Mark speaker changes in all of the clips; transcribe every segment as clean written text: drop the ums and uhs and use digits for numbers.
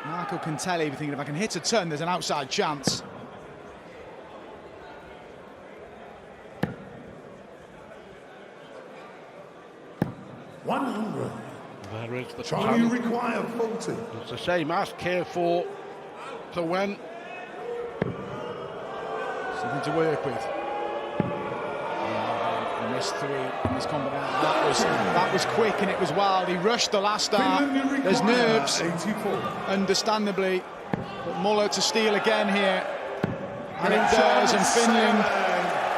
Speaker 1: Marco Cantelli thinking if I can hit a turn, there's an outside chance.
Speaker 2: There is the
Speaker 3: Try you require 40.
Speaker 2: It's a shame. Ask Care to when.
Speaker 1: Something to work with. He missed 3 in this combination. That was quick and it was wild. He rushed the last start. There's nerves,
Speaker 3: 84.
Speaker 1: understandably. But Muller to steal again here. And it does. And Finland,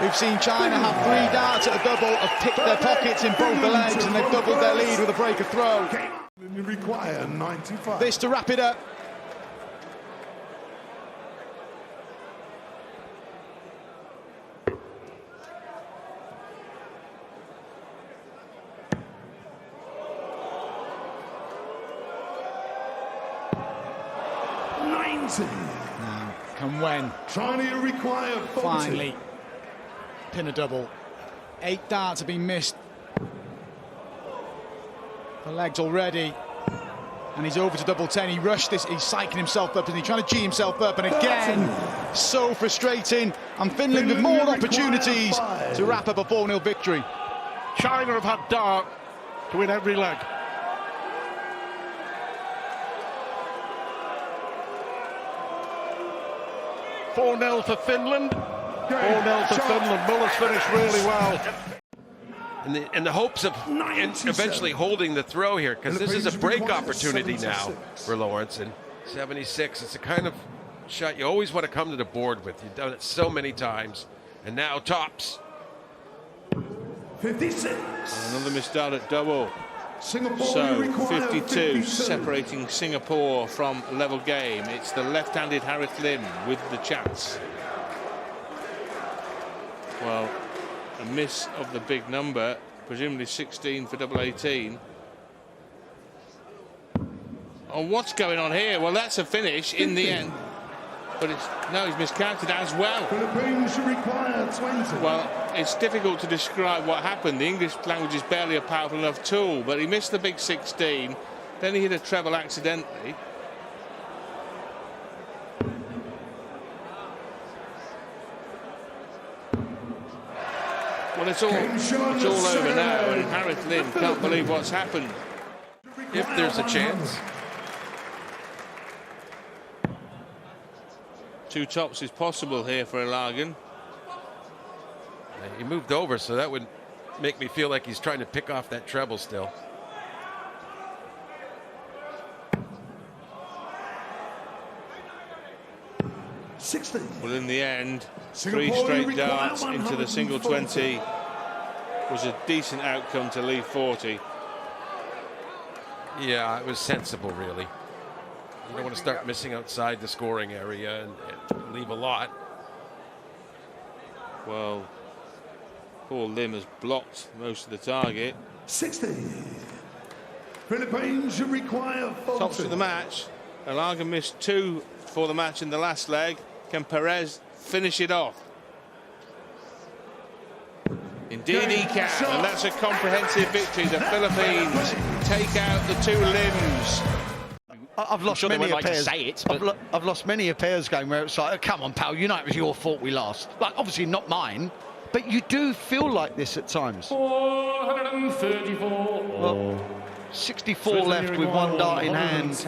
Speaker 1: we've seen China have 3 darts at a double, have picked their pockets in both the legs, and they've doubled their lead with a break of throw.
Speaker 3: You require 95.
Speaker 1: This to wrap it up. Now, can Wen
Speaker 3: Trying to require 40.
Speaker 1: finally pin a double? 8 darts have been missed. The legs already. And he's over to double 10. He rushed this, he's psyching himself up, and he's trying to G himself up, and again, so frustrating. And Finland with more opportunities to wrap up a 4-0 victory.
Speaker 2: China have had dart to win every leg. "4-0 for Finland." 4-0 for Finland. Muller's finished really well.
Speaker 4: In the hopes of eventually holding the throw here, because this is a break opportunity now for Lawrence. And 76, it's the kind of shot you always want to come to the board with. You've done it so many times. And now tops.
Speaker 3: 56.
Speaker 5: And another missed dart at double.
Speaker 3: Singapore
Speaker 5: So
Speaker 3: require
Speaker 5: 52 separating Singapore from level game. It's the left-handed Harith Lim with the chance. Well, a miss of the big number, presumably 16 for double 18. Oh, what's going on here? Well, that's a finish in the end. But it's no, he's miscounted as well.
Speaker 3: Philippines require 20.
Speaker 5: Well, it's difficult to describe what happened. The English language is barely a powerful enough tool, but he missed the big 16. Then he hit a treble accidentally. Well, it's all over now, and Harith Lim can't believe what's happened.
Speaker 4: If there's a chance.
Speaker 5: 2 tops is possible here for Ilagan.
Speaker 4: He moved over, so that would make me feel like he's trying to pick off that treble still.
Speaker 5: Well, in the end, 3 straight darts into the single 20 was a decent outcome to leave 40.
Speaker 4: Yeah, it was sensible, really. You don't want to start missing outside the scoring area and leave a lot.
Speaker 5: Well, poor Lim has blocked most of the target.
Speaker 3: 60. Philippines require 40.
Speaker 5: Tops of the match. Ilagan missed 2 for the match in the last leg. Can Perez finish it off? Indeed he can, and that's a comprehensive victory. The Philippines take out the 2 limbs.
Speaker 6: I've lost many pairs. I've lost many pairs going where it's like, oh, come on, pal, you know it was your fault we lost. Like, obviously not mine, but you do feel like this at times.
Speaker 7: 434.
Speaker 6: Well, 64 left with 1 dart in hand,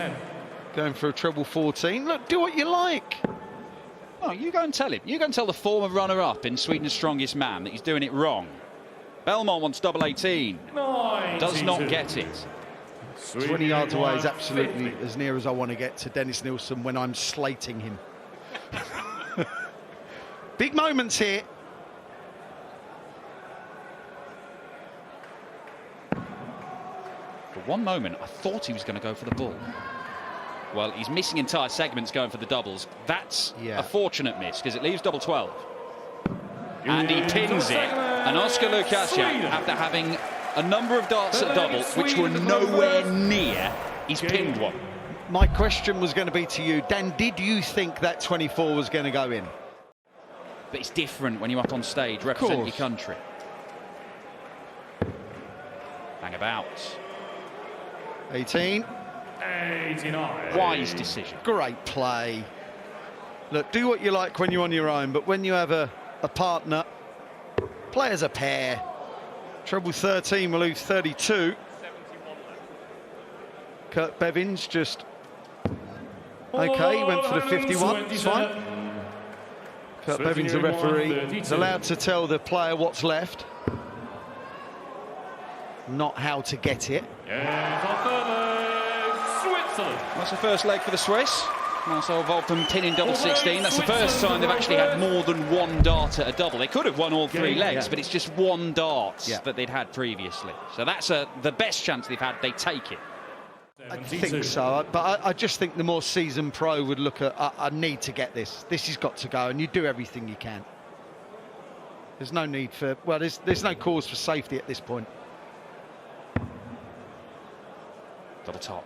Speaker 6: going for a treble 14. Look, do what you like.
Speaker 7: Oh, you go and tell him. You go and tell the former runner-up in Sweden's Strongest Man that he's doing it wrong. Belmont wants double 18. Does not get it.
Speaker 6: 20 yards away is absolutely as near as I want to get to Dennis Nilsson when I'm slating him. Big moments here.
Speaker 7: For one moment, I thought he was going to go for the bull. Well, he's missing entire segments going for the doubles. That's a fortunate miss, because it leaves double 12. And he pins it. And Oscar Lukasiak, after having a number of darts at double, which were nowhere near, he's pinned one.
Speaker 6: My question was going to be to you, Dan, did you think that 24 was going to go in?
Speaker 7: But it's different when you're up on stage, representing your country. Hang about.
Speaker 6: 18.
Speaker 3: 89.
Speaker 7: Wise decision.
Speaker 6: Great play. Look, do what you like when you're on your own, but when you have a partner, play as a pair. Treble 13 will lose 32. Kurt Bevins just... OK, went for the 51, it's fine. Kurt Bevins, the referee, is allowed to tell the player what's left, not how to get it.
Speaker 7: That's the first leg for the Swiss. Marcel Wolfen pinning double 16. That's the first time they've actually had more than one dart at a double. They could have won all three legs, but it's just one dart that they'd had previously. So that's the best chance they've had. They take it.
Speaker 6: I think so, but I just think the more seasoned pro would look at, I need to get this. This has got to go, and you do everything you can. There's no need for, well, there's no cause for safety at this point.
Speaker 7: Double top.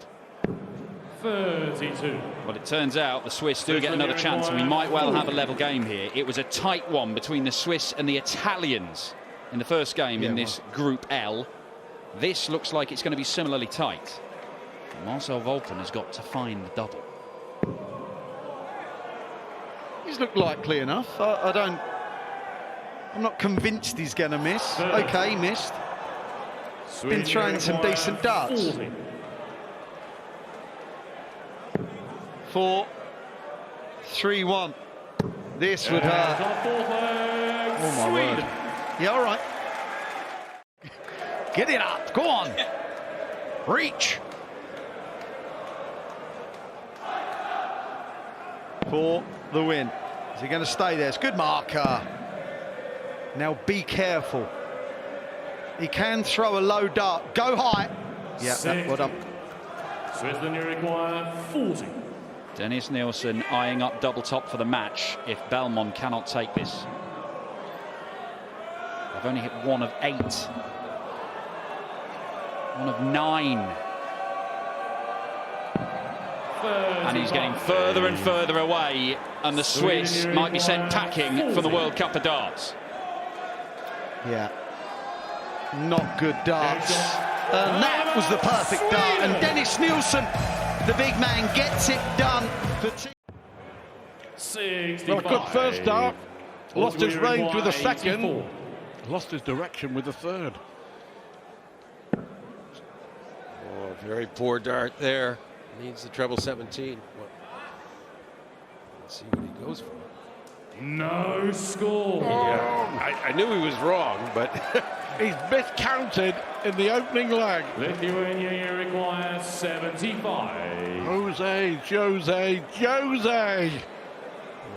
Speaker 3: 32.
Speaker 7: Well, it turns out the Swiss do get another chance, and we might well have a level game here. It was a tight one between the Swiss and the Italians in the first game in this Group L. This looks like it's going to be similarly tight. Marcel Wolfen has got to find the double.
Speaker 6: He's looked likely enough. I'm not convinced he's going to miss. OK, he missed. Been throwing some decent darts. 4, 3, 1. This would hurt. Oh my word. Yeah, all right. Get it up. Go on. Reach. For the win. Is he going to stay there? It's good marker. Now be careful. He can throw a low dart. Go high. Yeah, well done.
Speaker 3: Switzerland, you require 40.
Speaker 7: Dennis Nielsen eyeing up double top for the match if Belmont cannot take this. They've only hit 1 of 8. 1 of 9. And he's getting further and further away, and the Swiss might be sent packing for the World Cup of darts.
Speaker 6: Yeah. Not good darts. And that was the perfect dart. And Dennis Nielsen, the big man, gets it done for team.
Speaker 2: Well, a good first dart. Lost his range with the second. Lost his direction with the third.
Speaker 4: Oh, very poor dart there. Needs the treble 17. Let's see what he goes for.
Speaker 3: No score.
Speaker 4: Yeah, I knew he was wrong, but
Speaker 2: he's miscounted in the opening leg.
Speaker 3: Lithuania, you require 75.
Speaker 2: Jose.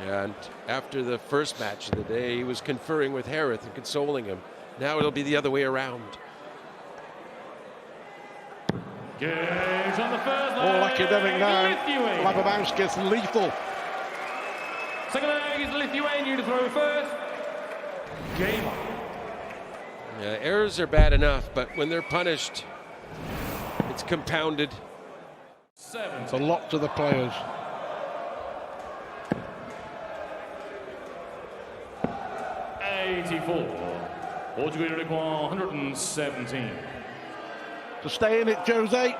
Speaker 4: Yeah, and after the first match of the day, he was conferring with Harith and consoling him. Now it'll be the other way around.
Speaker 3: Gauge on the first leg.
Speaker 2: All academic now.
Speaker 3: Lithuania.
Speaker 2: Lababowski's lethal.
Speaker 3: Second leg is Lithuania to throw first. Game on.
Speaker 4: Yeah, errors are bad enough, but when they're punished, it's compounded.
Speaker 3: 7.
Speaker 2: It's a lot to the players.
Speaker 3: Portugal require 117.
Speaker 2: To stay in it, Jose.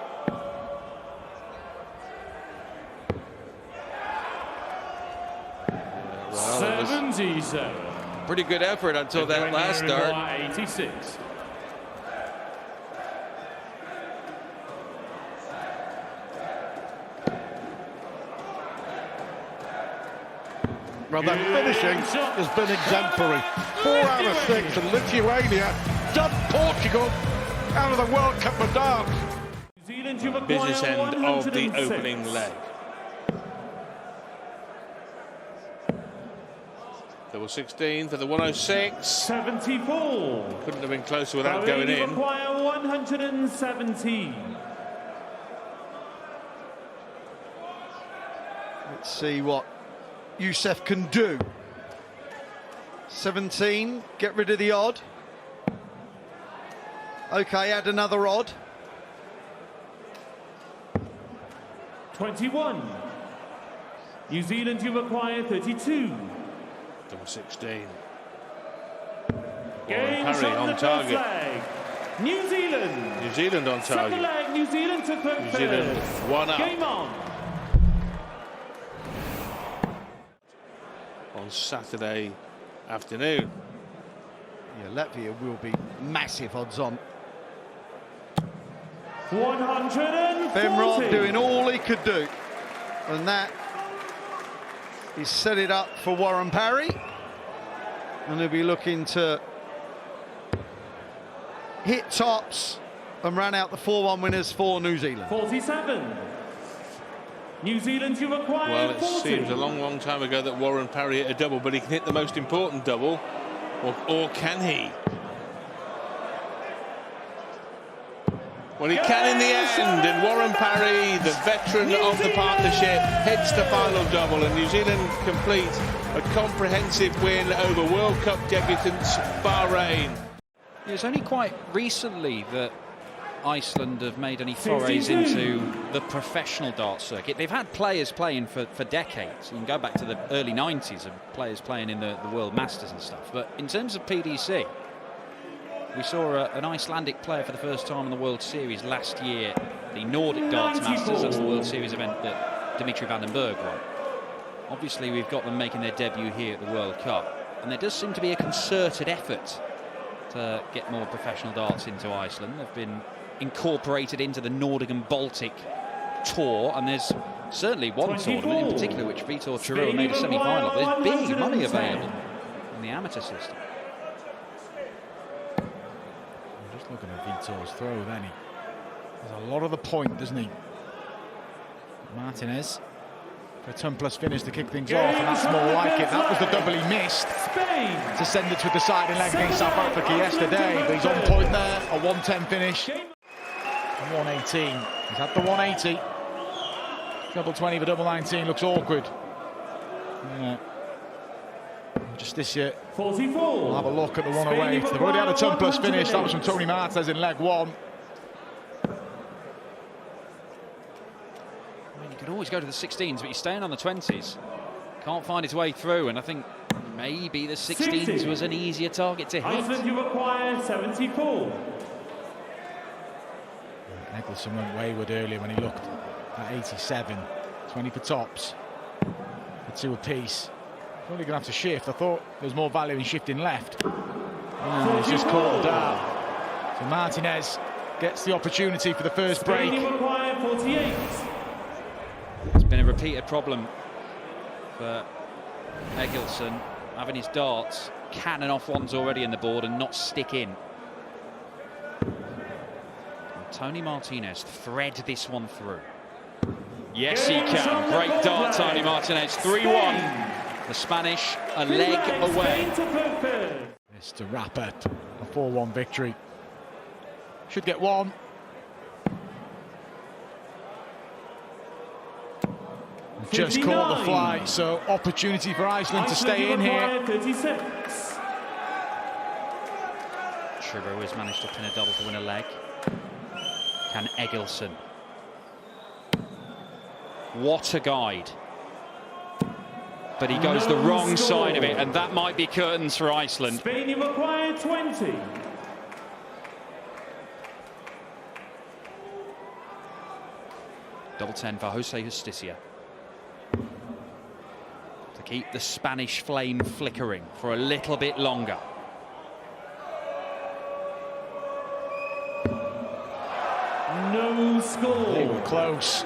Speaker 4: Well,
Speaker 3: 77.
Speaker 4: Pretty good effort until that last dart.
Speaker 3: 86.
Speaker 2: Well, that finishing has been exemplary. 4 out of 6, and Lithuania dumped Portugal out of the World Cup of darts.
Speaker 5: Business end of the opening leg. Double 16 for the 106.
Speaker 3: 74.
Speaker 5: Couldn't have been closer without going in.
Speaker 3: Require 117.
Speaker 6: Let's see what Youssef can do. 17, get rid of the odd. Okay, add another odd.
Speaker 3: 21. New Zealand, you require 32.
Speaker 5: Double 16.
Speaker 3: Game
Speaker 5: Harry on target.
Speaker 3: New Zealand.
Speaker 5: New Zealand on
Speaker 3: Second
Speaker 5: target.
Speaker 3: leg, New Zealand took home
Speaker 5: New Zealand
Speaker 3: first.
Speaker 5: 1 up.
Speaker 3: Game on.
Speaker 5: On Saturday afternoon.
Speaker 6: Yeah, Latvia will be massive odds on.
Speaker 3: 140.
Speaker 6: Benrod doing all he could do, and that is set it up for Warren Parry, and he'll be looking to hit tops and run out the 4-1 winners for New Zealand.
Speaker 3: 47. New Zealand to acquire.
Speaker 5: Well, it
Speaker 3: 40.
Speaker 5: seems a long time ago that Warren Parry hit a double, but he can hit the most important double, or can he? Well, he can in the end, and Warren Parry, the veteran of the partnership, hits the final double, and New Zealand complete a comprehensive win over World Cup debutants Bahrain.
Speaker 7: It's only quite recently that Iceland have made any forays into the professional darts circuit. They've had players playing for decades. You can go back to the early 90s of players playing in the World Masters and stuff. But in terms of PDC, we saw an Icelandic player for the first time in the World Series last year, the Nordic Darts Masters. That's the World Series event that Dimitri van den Berg won. Obviously, we've got them making their debut here at the World Cup, and there does seem to be a concerted effort to get more professional darts into Iceland. They've been incorporated into the Nordic and Baltic tour, and there's certainly one
Speaker 3: 24.
Speaker 7: tournament in particular which Vitor Chirua made a semi-final. There's big money available in the amateur system.
Speaker 1: I'm just looking at Vitor's throw then. There's a lot of the point, doesn't he? Martinez for a ton plus finish to kick things off, and that's more like it. That was the double he missed
Speaker 3: Spain
Speaker 1: to send it with the side and leg against South Africa yesterday, but he's on point there. A 110 finish. 118. He's had the 180. Double 20 for double 19 looks awkward. Yeah. Justicia
Speaker 3: 44.
Speaker 1: will have a look at the one away. They've already had a ton plus finish. That was from Tony Martinez in leg one.
Speaker 7: I mean, you could always go to the 16s, but you're staying on the 20s. Can't find his way through, and I think maybe the 16s was an easier target to hit.
Speaker 3: Iceland you acquire 74.
Speaker 1: Nicholson went wayward earlier when he looked at 87. 20 for tops. For two apiece. Probably going to have to shift. I thought there was more value in shifting left. And he's just caught the dart. So Martinez gets the opportunity for the first break.
Speaker 3: Spain you acquire 48.
Speaker 7: It's been a repeated problem for Egilson, having his darts cannon off ones already in the board and not stick in. And Tony Martinez thread this one through. Yes, he can. Great dart, Tony Martinez. 3-1. The Spanish a leg away.
Speaker 1: This to wrap up a 4-1 victory. Should get one. Just caught the fly, so opportunity for Iceland to stay in here.
Speaker 3: 36.
Speaker 7: Chirua has managed to pin a double to win a leg. Can Egilson? What a guide. But he goes the wrong side of it, and that might be curtains for Iceland.
Speaker 3: Spain you acquire 20.
Speaker 7: Double 10 for Jose Justicia. To keep the Spanish flame flickering for a little bit longer.
Speaker 3: No score.
Speaker 1: They were close.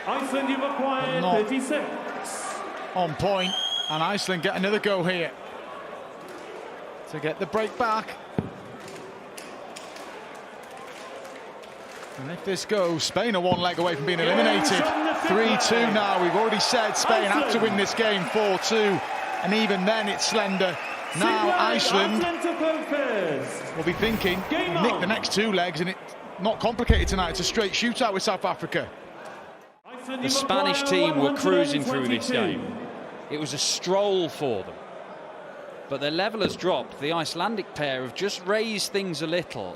Speaker 3: Iceland you acquire 36.
Speaker 1: On point, and Iceland get another go here to get the break back. And if this goes, Spain are one leg away from being eliminated. 3-2 now. We've already said Spain have to win this game 4-2, and even then it's slender. Now Iceland will be thinking, nick the next two legs, and it's not complicated tonight. It's a straight shootout with South Africa.
Speaker 7: The Spanish team were cruising through this game. It was a stroll for them. But their level has dropped. The Icelandic pair have just raised things a little.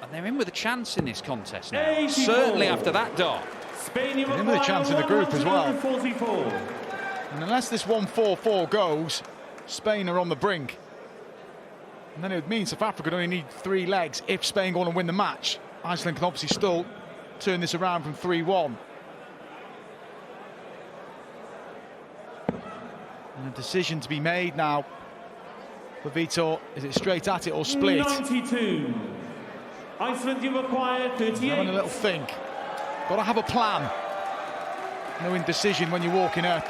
Speaker 7: And they're in with a chance in this contest now.
Speaker 3: 84.
Speaker 7: Certainly after that dart.
Speaker 3: Spain you
Speaker 1: They're in with a chance in the group as well.
Speaker 3: 144.
Speaker 1: And unless this 1-4-4 goes, Spain are on the brink. And then it would mean South Africa only need 3 legs if Spain go on and win the match. Iceland can obviously still turn this around from 3-1. And a decision to be made now for Vitor. Is it straight at it or split?
Speaker 3: 92. Iceland, you've acquired 38.
Speaker 1: Having a little think. Got to have a plan. No indecision when you're walking up.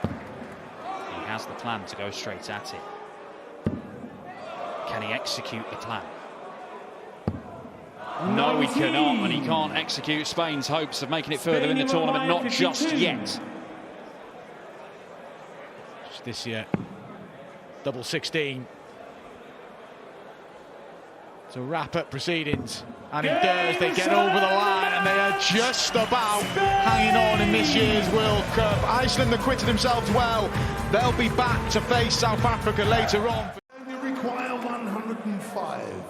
Speaker 7: He has the plan to go straight at it. Can he execute the plan? No, he cannot, and he can't execute Spain's hopes of making it further in the tournament, not just yet.
Speaker 1: Just this year. Double 16. To wrap up proceedings. And he does. They get over the line and they are just about hanging on in this year's World Cup. Iceland acquitted themselves well. They'll be back to face South Africa later on.
Speaker 8: They require 105.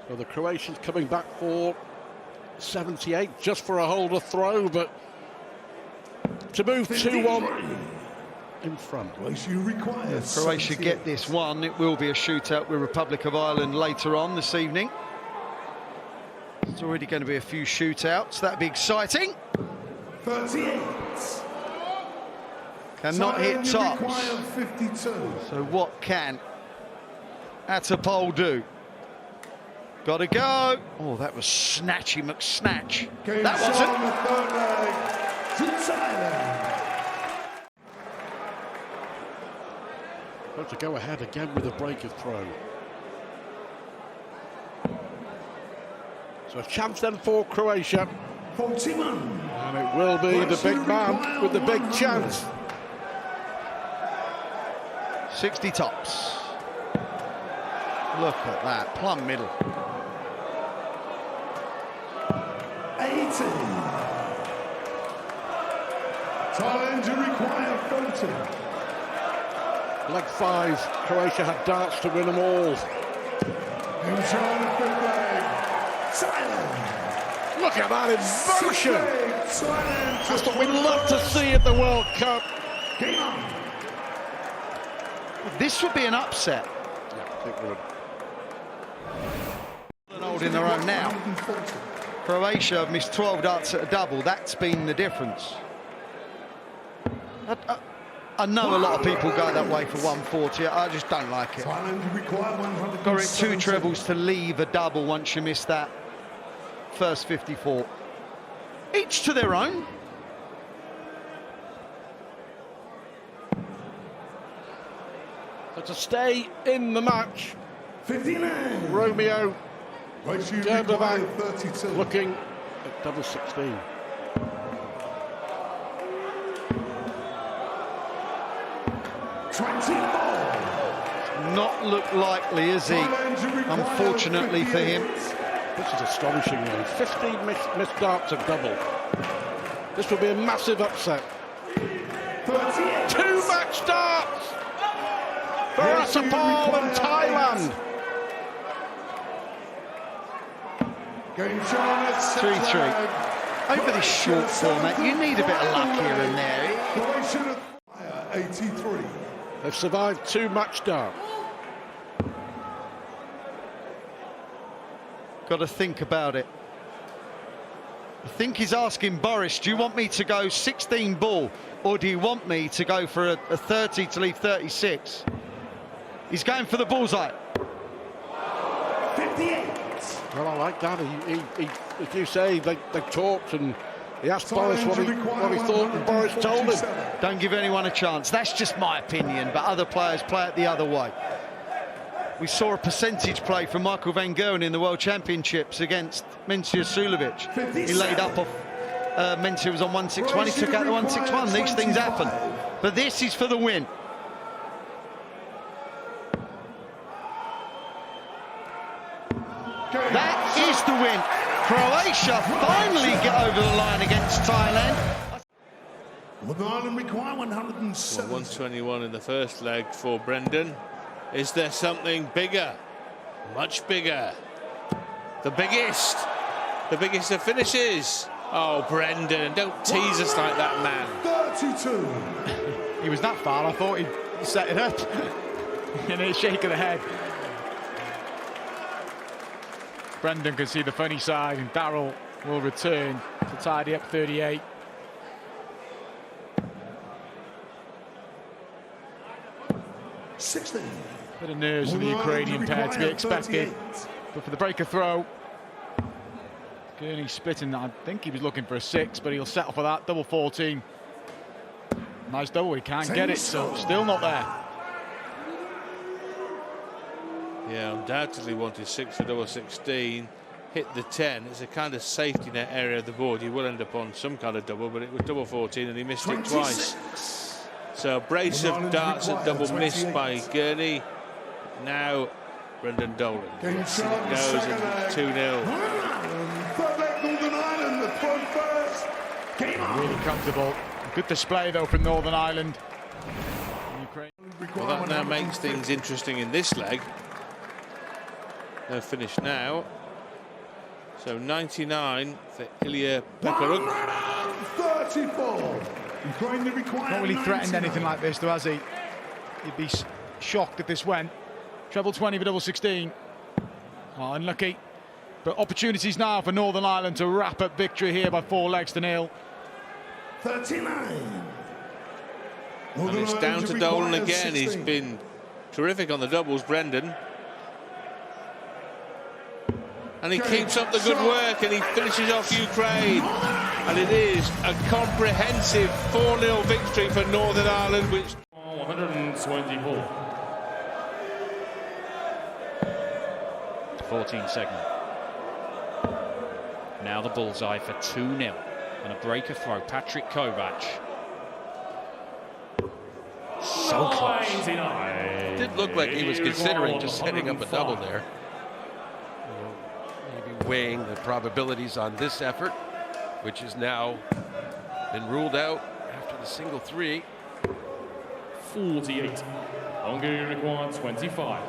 Speaker 2: Well, the Croatians coming back for 78, just for a holder throw, but to move 2-1 in front.
Speaker 6: If Croatia get this one, it will be a shootout with Republic of Ireland later on this evening. There's already going to be a few shootouts. That'd be exciting.
Speaker 8: 38.
Speaker 6: Cannot hit tops.
Speaker 8: 52.
Speaker 6: So what can Atapol do? Got to go. Oh, that was Snatchy McSnatch. That wasn't.
Speaker 2: Got to go ahead again with a break of throw. So a chance then for Croatia.
Speaker 8: 41.
Speaker 2: And it will be the big man with the big chance.
Speaker 6: 60 tops. Look at that, plumb middle.
Speaker 8: 80. Time to require 30.
Speaker 2: Leg 5, Croatia had darts to win them all. Look at that emotion! That's what we love to see at the World Cup.
Speaker 6: This would be an upset.
Speaker 2: Yeah, I think we would.
Speaker 6: Holding their own now. Croatia have missed 12 darts at a double. That's been the difference. I know a lot of people go that way for 140. I just don't like it. Got it 2 trebles to leave a double once you miss that first 54. Each to their own.
Speaker 2: So to stay in the match,
Speaker 8: 59.
Speaker 2: Romeo Gerbevac
Speaker 8: 32.
Speaker 2: looking at double 16.
Speaker 6: Not look likely, is he? Unfortunately for him.
Speaker 2: This is astonishing, really. 15 missed darts of double. This will be a massive upset. 2 match darts for Atapol and Thailand.
Speaker 6: 3-3. Over this short format, you need a bit of luck here and there.
Speaker 8: 83.
Speaker 2: They've survived 2 match darts.
Speaker 6: Got to think about it. I think he's asking Boris, do you want me to go 16 ball or do you want me to go for a 30 to leave 36? He's going for the bullseye.
Speaker 8: 58.
Speaker 2: Well, I like that. He as you say, they talked and he asked Boris what he thought, and Boris told him.
Speaker 6: Don't give anyone a chance. That's just my opinion, but other players play it the other way. We saw a percentage play from Michael van Gerwen in the World Championships against Mencia Sulovic. He laid up off Mencia was on 161. He took out the 161. These things happen. But this is for the win. That is the win. Croatia finally get over the line against Thailand.
Speaker 8: Ireland require 107.
Speaker 5: 121 in the first leg for Brendan. Is there something bigger? Much bigger. The biggest of finishes. Oh, Brendan, don't tease us like that, man.
Speaker 8: 32.
Speaker 1: He was that far, I thought he'd set it up. And a shake of the head. Brendan can see the funny side, and Darrell will return to tidy up 38. Bit of nerves in the Ukrainian pair to be expected. But for the breaker throw, Gurney splitting that. I think he was looking for a 6, but he'll settle for that. Double 14. Nice double, he can't get it, so still not there.
Speaker 5: Yeah, undoubtedly wanted 6 for double 16. Hit the 10. It's a kind of safety net area of the board. You will end up on some kind of double, but it was double 14 and he missed it twice. So a brace of darts at double missed by Gurney. Now Brendan Dolan. It goes in 2-0.
Speaker 8: Northern Ireland, the front first.
Speaker 1: Really comfortable. Good display though from Northern Ireland.
Speaker 5: Well, that now makes things interesting in this leg. No finish now. So 99 for Ilya Pekaruk.
Speaker 8: 34.
Speaker 1: Not really threatened anything like this though, has he? He'd be shocked if this went. Treble 20 for double 16. Oh, unlucky. But opportunities now for Northern Ireland to wrap up victory here by 4 legs to 0.
Speaker 8: 39.
Speaker 5: And it's down to Dolan again. He's been terrific on the doubles, Brendan. And he keeps up the good work and he finishes off Ukraine. And it is a comprehensive 4-0 victory for Northern Ireland, which
Speaker 3: 124.
Speaker 7: 14 segment. Now the bullseye for 2-0. And a breaker throw. Patrick Kovac. So close.
Speaker 4: It did look like he was considering just setting up a double there. Maybe weighing the probabilities on this effort, which has now been ruled out after the single 3.
Speaker 3: 48. Hungary required 25.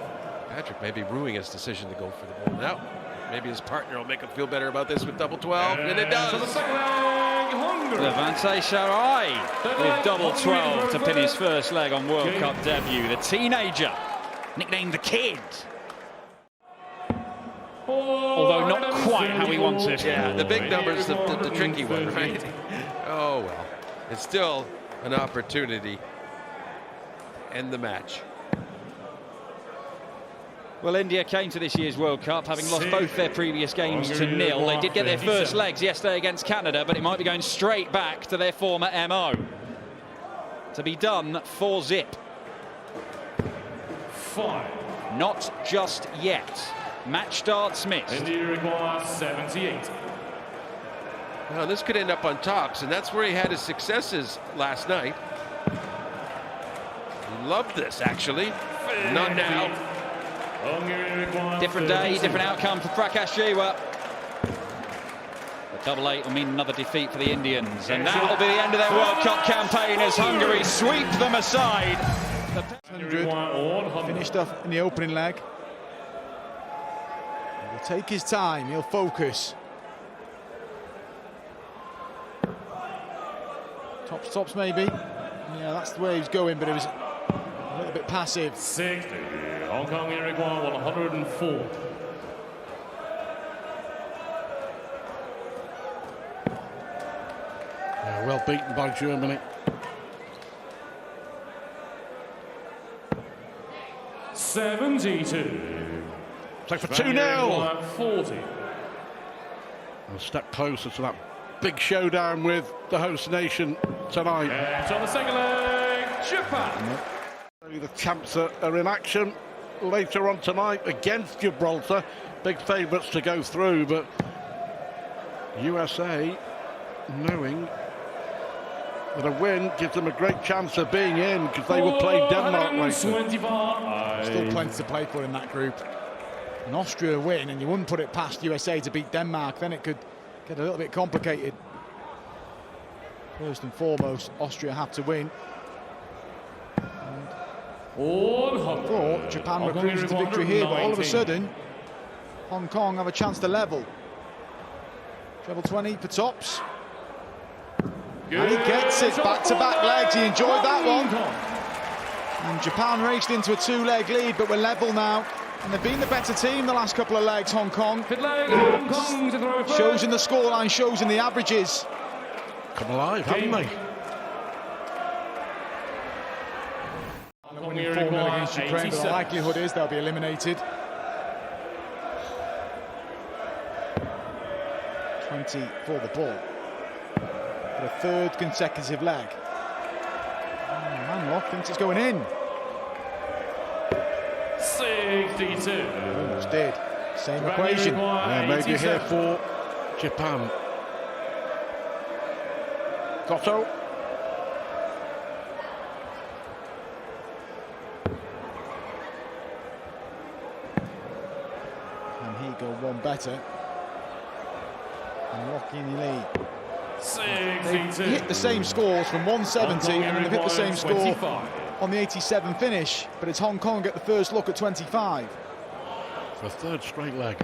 Speaker 4: Patrick may be ruining his decision to go for the ball now. Maybe his partner will make him feel better about this with double 12, and it does.
Speaker 3: For the second leg, Hungary.
Speaker 7: Levante Sharai with double 12 to pin his first leg on World Cup debut. The teenager, nicknamed the Kid. Although not quite how he wants it.
Speaker 4: Yeah, the big number's the tricky one, right? Oh, well. It's still an opportunity to end the match.
Speaker 7: Well, India came to this year's World Cup having lost both their previous games to 0. They did get their first legs yesterday against Canada, but it might be going straight back to their former MO. To be done for zip.
Speaker 3: 5.
Speaker 7: Not just yet. Match starts missed.
Speaker 3: India requires 78.
Speaker 4: Well, this could end up on tops, and that's where he had his successes last night. He loved this, actually. Not now.
Speaker 7: Different day, different outcome for Prakash Jiwa. The double 8 will mean another defeat for the Indians, and that will be the end of their World Cup campaign as Hungary sweep them aside.
Speaker 1: 100 finished off in the opening leg. He'll take his time, he'll focus. Tops maybe. Yeah, that's the way he's going, but it was a little bit passive.
Speaker 3: 60. Hong Kong require 104.
Speaker 2: Yeah, well beaten by Germany.
Speaker 3: 72.
Speaker 2: Play for 2-0.
Speaker 3: 40.
Speaker 2: A step closer to that big showdown with the host nation tonight.
Speaker 3: And on the second leg, Japan.
Speaker 2: The champs are in action later on tonight against Gibraltar. Big favourites to go through, but USA knowing that a win gives them a great chance of being in, because they will play Denmark later.
Speaker 1: Still plenty to play for in that group. An Austria win, and you wouldn't put it past USA to beat Denmark, then it could get a little bit complicated. First and foremost, Austria have to win. I thought Japan were cruising to victory here, but all of a sudden, Hong Kong have a chance to level. Treble 20 for tops. And he gets it, back-to-back legs. He enjoyed that one. And Japan raced into a two-leg lead, but we're level now. And they've been the better team the last couple of legs, Hong Kong. Shows in the scoreline, shows in the averages.
Speaker 2: Come alive, haven't they?
Speaker 1: Winning 4-0 against Ukraine, but the likelihood is they'll be eliminated. 20 for the ball. For a third consecutive leg. Manlock thinks it's going in.
Speaker 3: 62.
Speaker 1: Almost did. Same equation.
Speaker 2: Yeah, maybe here for Japan. Goto.
Speaker 1: And he go one better. And Rocky in the lead.
Speaker 3: 62.
Speaker 1: They hit the same scores from 170 and they've hit the same score on the 87 finish, but it's Hong Kong get the first look at 25.
Speaker 2: For a third straight leg.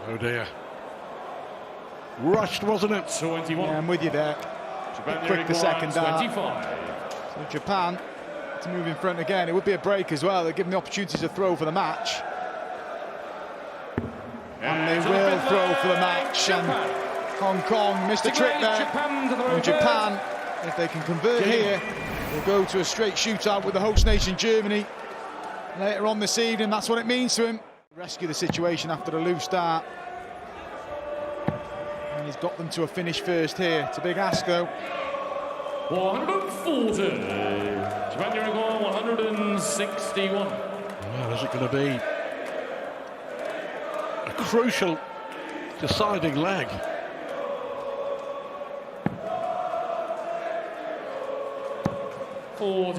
Speaker 2: Oh dear. Rushed, wasn't it?
Speaker 3: 21.
Speaker 1: Yeah, I'm with you there. Quick the second dart.
Speaker 3: 25.
Speaker 1: So Japan to move in front again. It would be a break as well. They give them the opportunity to throw for the match. And they will throw for the match. And Hong Kong missed a trick there. And Japan, if they can convert here, will go to a straight shootout with the host nation Germany later on this evening. That's what it means to him. Rescue the situation after the loose start. And he's got them to a finish first here. It's a big ask though.
Speaker 3: 140. Japan Uruguay 161.
Speaker 2: Well, is it going to be a crucial deciding leg?
Speaker 3: Hong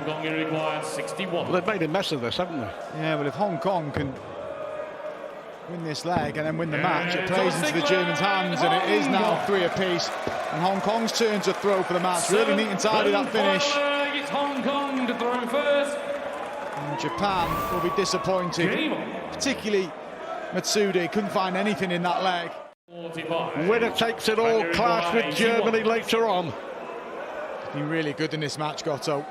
Speaker 3: Kong Uruguay 61.
Speaker 2: Well, they've made a mess of this, haven't they?
Speaker 1: Yeah, but if Hong Kong can win this leg and then win the match, it plays into the Germans' hands, and it is now 3 apiece. And Hong Kong's turn to throw for the match. Really neat and tidy, that finish.
Speaker 3: It's Hong Kong to throw first.
Speaker 1: And Japan will be disappointed, particularly Matsuda. Couldn't find anything in that leg.
Speaker 3: 45.
Speaker 2: Winner takes it all, clash with Germany later on.
Speaker 1: Been really good in this match, Goto.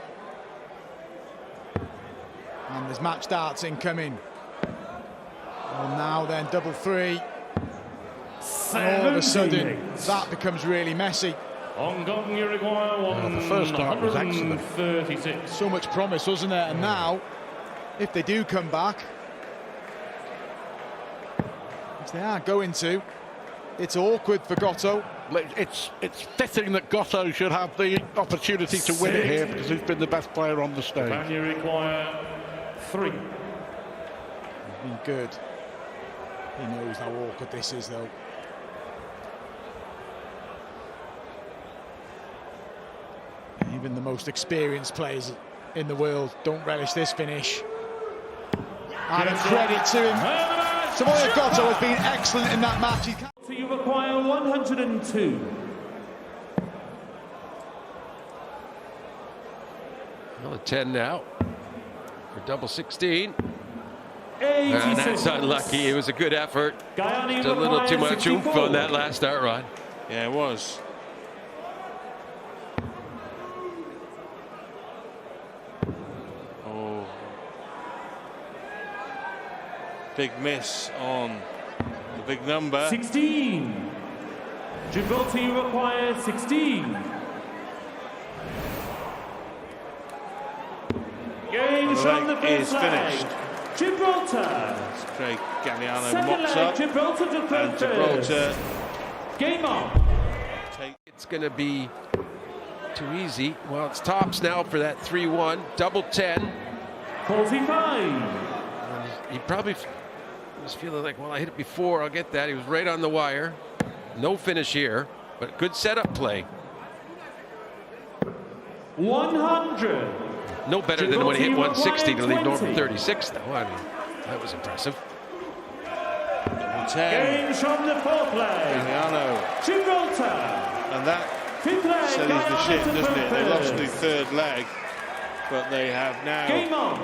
Speaker 1: And there's match darts incoming. And now then, double three. And all of a sudden, that becomes really messy.
Speaker 3: Hong Kong Uruguay
Speaker 2: The first dart was excellent.
Speaker 3: 36.
Speaker 1: So much promise, wasn't there? And now, if they do come back, which they are going to, it's awkward for Goto.
Speaker 2: It's fitting that Goto should have the opportunity to win it here because he's been the best player on the stage.
Speaker 3: Japan Uruguay 3.
Speaker 1: He's been good. He knows how awkward this is, though. Even the most experienced players in the world don't relish this finish. And a credit to him. Samoya Goto has been excellent in that match.
Speaker 3: So you require 102.
Speaker 4: Another 10 now for double 16.
Speaker 3: 86.
Speaker 4: And that's unlucky. It was a good effort.
Speaker 3: Guyana
Speaker 4: Just a little too much oomph
Speaker 3: 64.
Speaker 4: on that last start run.
Speaker 5: Yeah, it was. Oh. Big miss on the big number.
Speaker 3: 16. Gibraltar requires 16. Game from the
Speaker 5: is
Speaker 3: first leg.
Speaker 5: finished.
Speaker 3: Gibraltar.
Speaker 5: Craig Galliano
Speaker 3: Second
Speaker 5: mops
Speaker 3: leg,
Speaker 5: up.
Speaker 3: Gibraltar to third
Speaker 5: And Gibraltar
Speaker 3: first. Game on.
Speaker 4: It's going to be too easy. Well, it's tops now for that 3-1. Double 10.
Speaker 3: 45.
Speaker 4: He probably was feeling like, well, I hit it before. I'll get that. He was right on the wire. No finish here, but good setup play.
Speaker 3: 100.
Speaker 4: No better than when he hit 160 to leave North
Speaker 3: 20.
Speaker 4: 36, though. I mean, that was impressive.
Speaker 5: 10.
Speaker 3: Games from the fourth leg.
Speaker 5: Galliano.
Speaker 3: Gibraltar.
Speaker 5: And that
Speaker 3: Fifth leg.
Speaker 5: steadies the
Speaker 3: Guyana
Speaker 5: ship,
Speaker 3: to
Speaker 5: doesn't it? They
Speaker 3: third
Speaker 5: lost the
Speaker 3: first.
Speaker 5: third leg, but they have
Speaker 3: Game
Speaker 5: now
Speaker 3: on.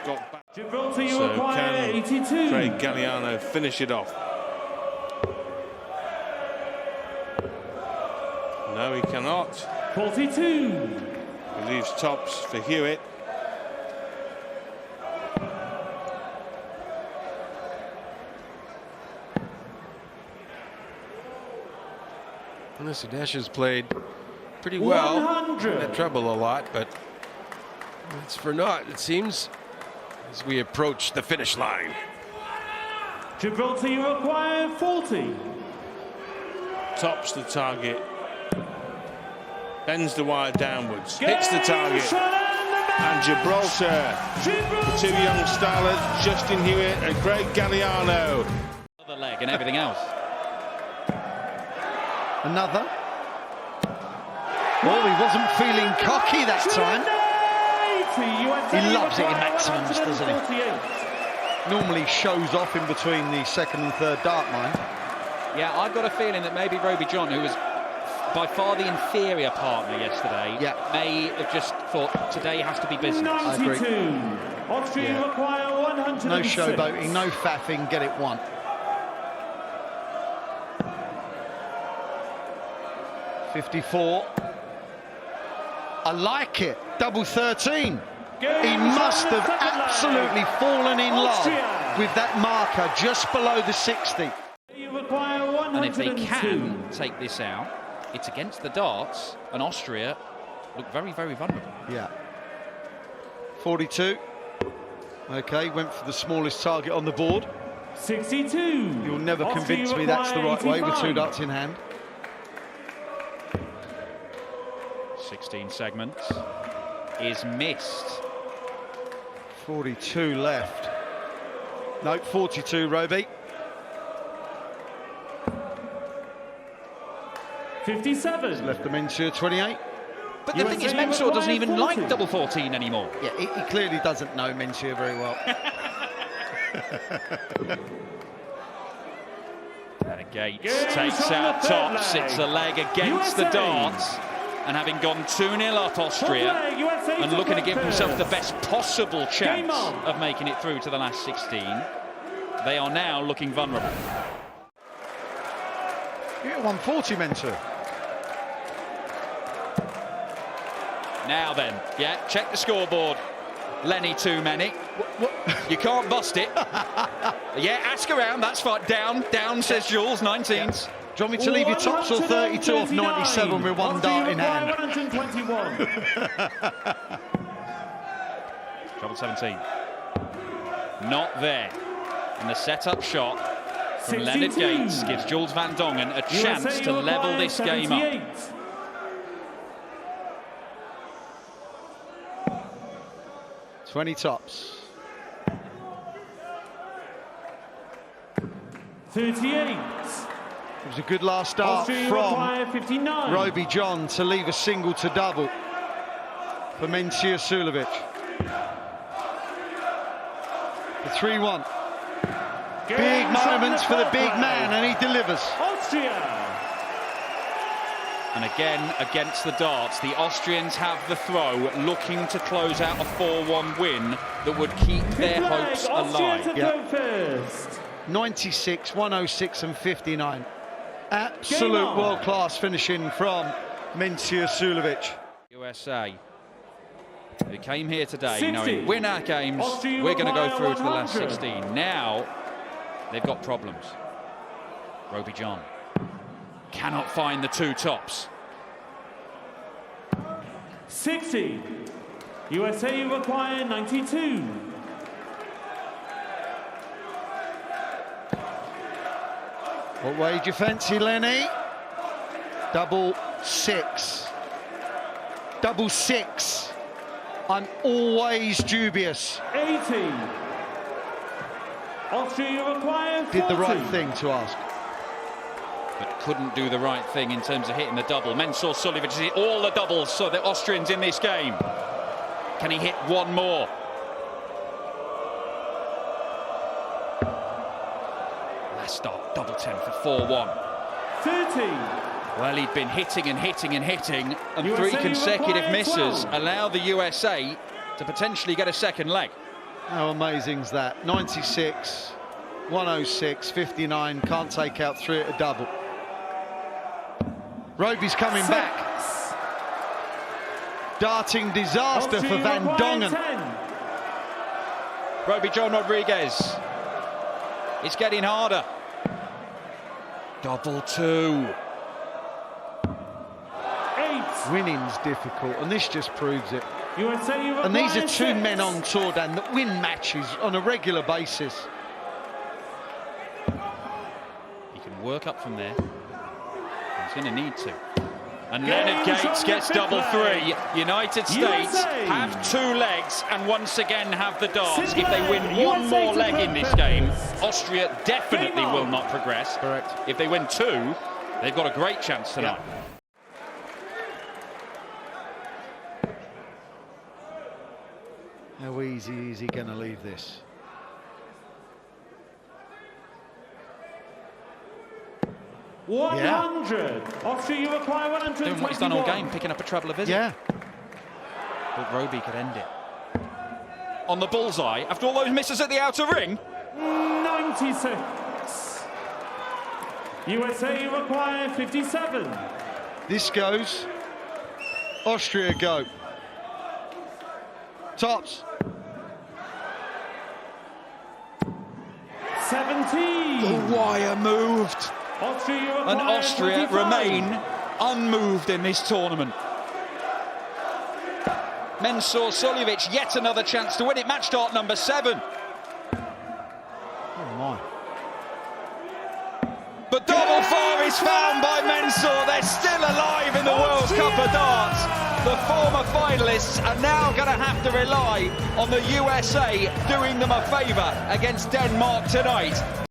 Speaker 5: got back.
Speaker 3: Gibraltar, you
Speaker 5: So
Speaker 3: require
Speaker 5: can
Speaker 3: 82.
Speaker 5: Craig Galliano finish it off? No, he cannot.
Speaker 3: 42.
Speaker 5: He leaves tops for Hewitt.
Speaker 4: And the Sudesh has played pretty well.
Speaker 3: 100.
Speaker 4: Had trouble a lot, but it's for naught, it seems, as we approach the finish line.
Speaker 3: Gibraltar, you require 40.
Speaker 5: Tops the target. Bends the wire downwards. Hits the target. And Gibraltar, the two young starlets, Justin Hewitt and Craig Galliano.
Speaker 7: The leg and everything else.
Speaker 6: Another. Oh, he wasn't feeling cocky that time. He loves it in maximums, doesn't he? Normally shows off in between the second and third dart line.
Speaker 7: Yeah, I've got a feeling that maybe Roby John, who was by far the inferior partner yesterday, may have just thought today has to be business.
Speaker 3: 92.
Speaker 6: I agree.
Speaker 3: Austria require 106.
Speaker 6: No showboating, no faffing, get it won. .54. I like it. Double 13. He must have absolutely fallen in love with that marker just below the 60.
Speaker 3: You require 102.
Speaker 7: And if they can take this out, it's against the darts, and Austria look very, very vulnerable.
Speaker 6: Yeah. 42. Okay, went for the smallest target on the board.
Speaker 3: 62.
Speaker 6: You'll never convince me that's the right way with two darts in hand.
Speaker 7: 16 segments is missed.
Speaker 6: 42 left. Nope, 42, Roby.
Speaker 3: 57.
Speaker 6: Left the Mensur 28.
Speaker 7: But the thing is, Mensur doesn't even like double 14 anymore.
Speaker 6: Yeah, he clearly doesn't know Mensur very well.
Speaker 7: And Gates takes out tops. It's a leg against the darts. And having gone 2-0 up Austria and looking to give himself the best possible chance of making it through to the last 16, they are now looking vulnerable.
Speaker 6: You get 140, Mensur.
Speaker 7: Now then, yeah, check the scoreboard. Lenny too many. What? You can't bust it. Yeah, ask around, that's fine. Down, says Jules, 19s.
Speaker 6: Yeah. Do you want me to leave your tops or 32 off 97 with one dart in hand?
Speaker 3: 121.
Speaker 7: Trouble 17. Not there. And the set-up shot from
Speaker 3: 62.
Speaker 7: Leonard Gates gives Jules van Dongen a chance to level this game up.
Speaker 6: 20 tops.
Speaker 3: 38.
Speaker 6: It was a good last start from
Speaker 3: 59.
Speaker 6: Roby John to leave a single to double for Mensur Suljovic. The 3-1. Big moments for the big man, and he delivers.
Speaker 3: Austria.
Speaker 7: And again, against the darts, the Austrians have the throw, looking to close out a 4-1 win that would keep their hopes alive.
Speaker 6: Yeah. 96, 106 and 59. Absolute world-class finishing from Mensur Suljovic.
Speaker 7: USA, who came here today knowing win our games, we're going to go through to the last 16. Now, they've got problems. Roby John cannot find the two tops.
Speaker 3: 60. USA require 92.
Speaker 6: What way do you fancy, Lenny? Double 6. Double 6. I'm always dubious.
Speaker 3: 80. Austria require 40.
Speaker 6: Did the right thing to ask.
Speaker 7: But couldn't do the right thing in terms of hitting the double. Mensur Suljovic has hit all the doubles, so the Austrians in this game. Can he hit one more? Last start, double 10 for 4-1.
Speaker 3: 30.
Speaker 7: Well, he'd been hitting and hitting and hitting, and
Speaker 3: USA
Speaker 7: 3 consecutive misses
Speaker 3: 12.
Speaker 7: allow the USA to potentially get a second leg.
Speaker 6: How amazing's that? 96, 106, 59, can't take out 3 at a double. Roby's coming back. Darting disaster for Van Dongen.
Speaker 7: Roby John Rodriguez. It's getting harder. Double two.
Speaker 6: Winning's difficult, and this just proves it.
Speaker 3: USA
Speaker 6: And these are two men on tour, Dan, that win matches on a regular basis.
Speaker 7: He can work up from there. He's going to need to. And Leonard Gates gets double three. United States have two legs and once again have the darts. If they win one more leg in this game, Austria definitely will not progress.
Speaker 6: Correct.
Speaker 7: If they win two, they've got a great chance tonight.
Speaker 6: Yeah. How easy is he going to leave this? Yeah.
Speaker 3: 100. Austria, you require 121.
Speaker 7: Doing what he's done all game, picking up a treble a visit.
Speaker 6: Yeah.
Speaker 7: But Roby could end it. On the bullseye, after all those misses at the outer ring.
Speaker 3: 96. USA, you require 57.
Speaker 6: This goes. Austria go. Tops.
Speaker 3: 17.
Speaker 7: The wire moved.
Speaker 3: Austria, you require
Speaker 7: And Austria
Speaker 3: 25.
Speaker 7: remain unmoved in this tournament. Mensur Suljovic, yet another chance to win it. Match start number 7.
Speaker 6: Oh my.
Speaker 7: But double four is found by Mensur. They're still alive in the World Cup of Darts. The former finalists are now going to have to rely on the USA doing them a favour against Denmark tonight.